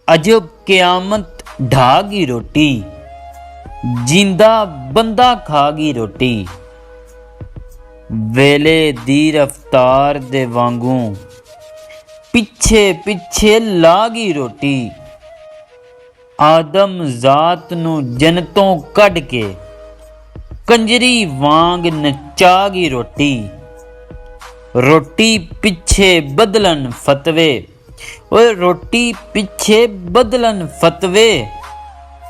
अजब क़यामत ढागी रोटी, जिंदा बंदा खागी रोटी। वेले दी रफ्तार दे वांगू पिछे पिछे लागी रोटी। आदम जात नू जन्नतों कढ के कंजरी वांग नचागी रोटी। रोटी पिछे बदलन फतवे, ओए रोटी पिछे बदलन फतवे।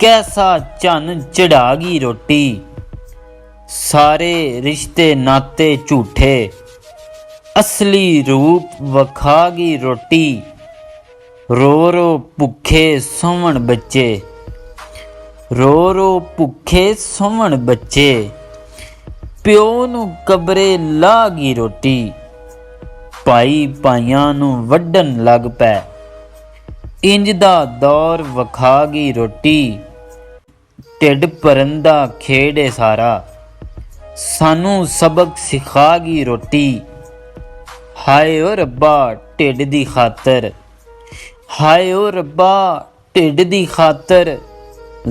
कैसा चन चढ़ागी रोटी, सारे रिश्ते नाते झूठे। असली रूप वखागी रोटी, रो रो भुखे सोवण बच्चे। रो रो भुखे सोवण बच्चे, प्यो नू कबरे लागी रोटी। भाई भाइयां नू वड्डन लग पै, इंज दा दौर वखागी रोटी। ढिड भरन दा खेड़ है सारा, सानू सबक सिखागी रोटी। हाय ओ रब्बा ढिड दी खातर, हाय ओ रब्बा ढिड दी खातर।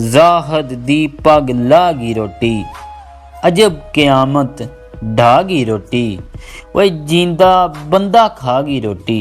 जाहद दी पग लागी रोटी, अजब क़यामत ढागी रोटी। वह जिंदा बंदा खागी रोटी।